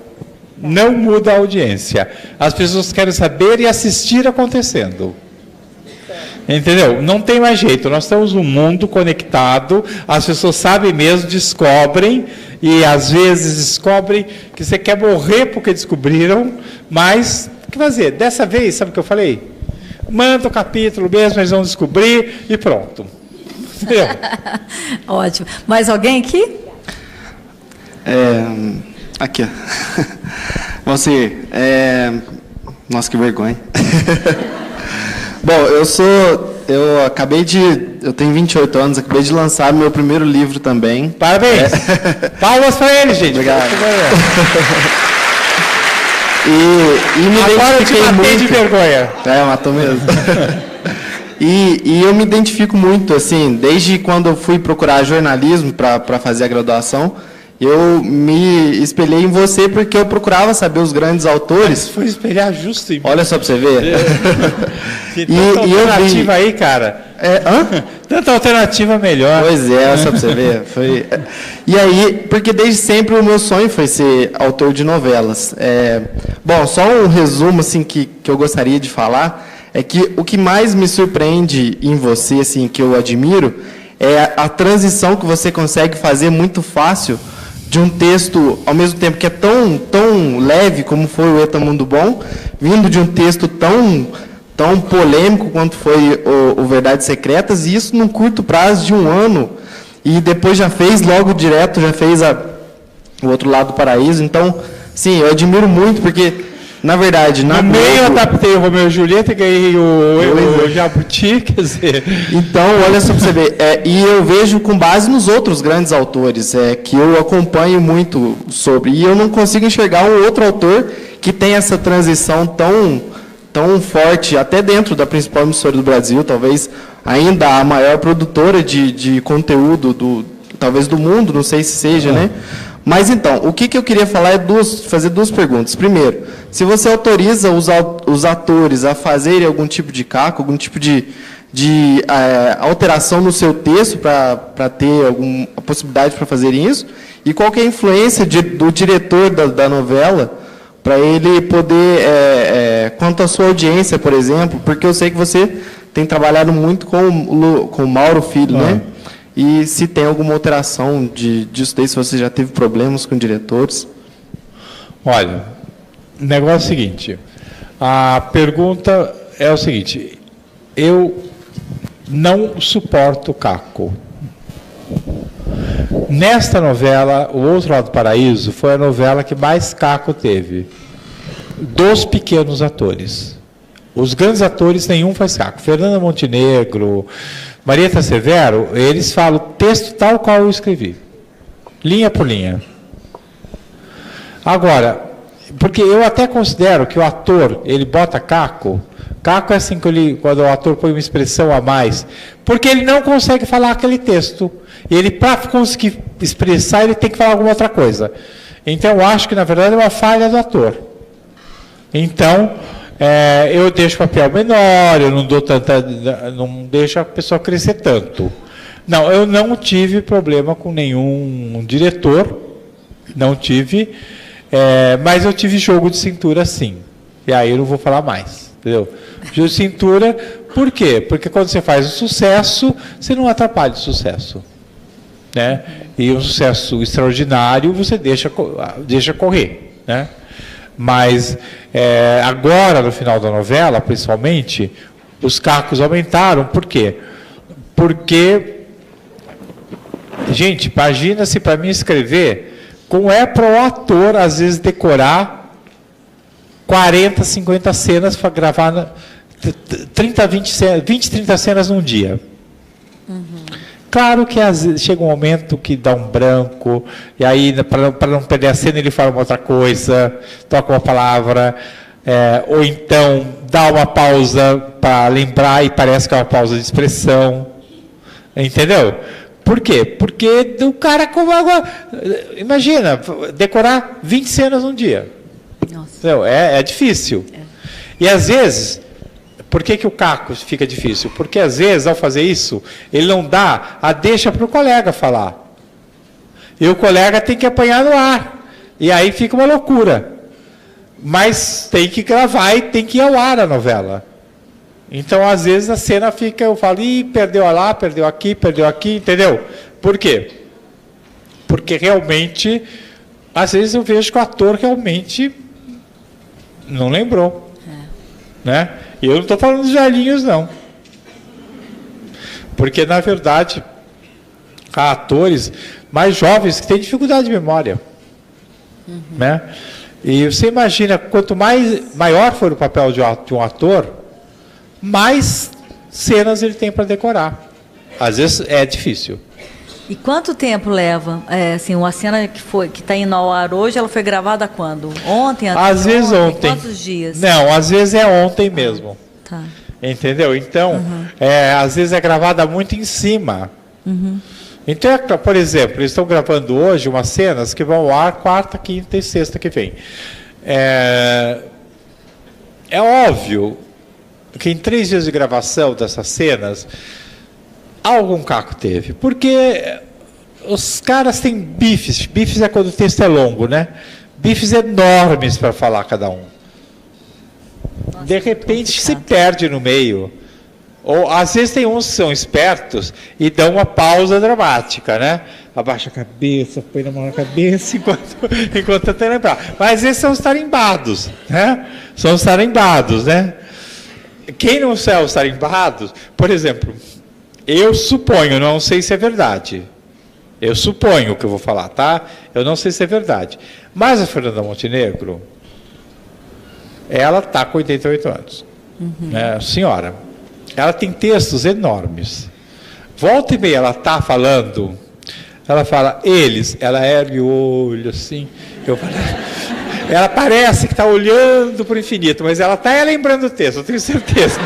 Não muda a audiência. As pessoas querem saber e assistir acontecendo. Entendeu? Não tem mais jeito. Nós temos um mundo conectado, as pessoas sabem mesmo, descobrem, e às vezes descobrem que você quer morrer porque descobriram, mas o que fazer? Dessa vez, sabe o que eu falei? Manda o capítulo mesmo, eles vão descobrir e pronto. Entendeu? Ótimo. Mais alguém aqui? Aqui, ó. Você, nossa, que vergonha. Bom, eu tenho 28 anos, acabei de lançar meu primeiro livro também. Parabéns! Palmas para ele, gente. Obrigado. E me agora eu te matei muito. De vergonha. Matou mesmo. E eu me identifico muito, assim, desde quando eu fui procurar jornalismo para fazer a graduação, eu me espelhei em você porque eu procurava saber os grandes autores. Foi espelhar justo em mim. Olha só para você ver. Tanta alternativa aí, cara. Tanta alternativa melhor. Pois é, só para você ver. E aí, porque desde sempre o meu sonho foi ser autor de novelas. Bom, só um resumo assim, que eu gostaria de falar, é que o que mais me surpreende em você, assim, que eu admiro, é a transição que você consegue fazer muito fácil de um texto, ao mesmo tempo que é tão leve como foi o Eta Mundo Bom, vindo de um texto tão polêmico quanto foi o Verdades Secretas, e isso num curto prazo de 1 ano, e depois já fez logo direto, já fez o Outro Lado do Paraíso. Então, sim, eu admiro muito, porque, na verdade... No meio eu adaptei o Romeu e Julieta e ganhei o Jabuti, quer dizer... Então, olha só para você ver, e eu vejo com base nos outros grandes autores, que eu acompanho muito sobre, e eu não consigo enxergar um outro autor que tem essa transição tão forte, até dentro da principal emissora do Brasil, talvez ainda a maior produtora de conteúdo, talvez do mundo, não sei se seja, né? Mas então, o que eu queria falar fazer 2 perguntas. Primeiro, se você autoriza os atores a fazerem algum tipo de caco, algum tipo de alteração no seu texto para ter alguma possibilidade para fazerem isso, e qual que é a influência do diretor da novela para ele poder, quanto à sua audiência, por exemplo, porque eu sei que você tem trabalhado muito com o Mauro Filho, né? E se tem alguma alteração disso daí, se você já teve problemas com diretores? Olha, o negócio é o seguinte, a pergunta é o seguinte, eu não suporto caco. Nesta novela, O Outro Lado do Paraíso, foi a novela que mais caco teve, dos pequenos atores. Os grandes atores, nenhum faz caco. Fernanda Montenegro, Marieta Severo, eles falam o texto tal qual eu escrevi, linha por linha. Agora, porque eu até considero que o ator, ele bota caco é assim quando o ator põe uma expressão a mais, porque ele não consegue falar aquele texto. E ele, para conseguir expressar, ele tem que falar alguma outra coisa. Então, eu acho que, na verdade, é uma falha do ator. Então, eu deixo o papel menor, eu não deixo a pessoa crescer tanto. Não, eu não tive problema com nenhum diretor, não tive, mas eu tive jogo de cintura sim. E aí eu não vou falar mais, entendeu? Jogo de cintura, por quê? Porque quando você faz o sucesso, você não atrapalha o sucesso. Né? E um sucesso extraordinário você deixa correr. Né? Mas agora, no final da novela, principalmente, os cacos aumentaram. Por quê? Porque, gente, imagina se para mim escrever, como é para o ator, às vezes, decorar 40, 50 cenas para gravar, 20, 30 cenas num dia. Claro que às vezes chega um momento que dá um branco, e aí, para não perder a cena, ele fala uma outra coisa, toca uma palavra, ou então dá uma pausa para lembrar e parece que é uma pausa de expressão. Entendeu? Por quê? Porque o cara como água. Imagina, decorar 20 cenas num dia. Nossa. É difícil. E às vezes. Por que o caco fica difícil? Porque, às vezes, ao fazer isso, ele não dá a deixa para o colega falar. E o colega tem que apanhar no ar. E aí fica uma loucura. Mas tem que gravar e tem que ir ao ar a novela. Então, às vezes, a cena fica... Eu falo, perdeu lá, perdeu aqui, entendeu? Por quê? Porque, realmente, às vezes eu vejo que o ator realmente não lembrou. Né? E eu não estou falando dos velhinhos, não. Porque, na verdade, há atores mais jovens que têm dificuldade de memória. Né? E você imagina, quanto maior for o papel de um ator, mais cenas ele tem para decorar. Às vezes é difícil. E quanto tempo leva? Assim, uma cena que está indo ao ar hoje, ela foi gravada quando? Ontem? Às vezes ontem. Quantos dias? Não, às vezes é ontem mesmo. Tá. Entendeu? Então, às vezes é gravada muito em cima. Então, por exemplo, eles estão gravando hoje umas cenas que vão ao ar quarta, quinta e sexta que vem. É óbvio que em 3 dias de gravação dessas cenas, algum caco teve. Porque os caras têm bifes. Bifes é quando o texto é longo, né? Bifes enormes para falar cada um. Nossa, de repente se perde no meio. Ou às vezes tem uns que são espertos e dão uma pausa dramática, né? Abaixa a cabeça, põe a mão na cabeça enquanto tenta lembrar. Mas esses são os tarimbados, né? São os tarimbados, né? Quem não são os tarimbados, por exemplo, eu suponho, não sei se é verdade. Eu suponho o que eu vou falar, tá? Eu não sei se é verdade. Mas a Fernanda Montenegro, ela está com 88 anos. Né? Senhora, ela tem textos enormes. Volta e meia ela está falando, ela fala, ela ergue o olho assim. Ela parece que está olhando para o infinito, mas ela está lembrando o texto, eu tenho certeza.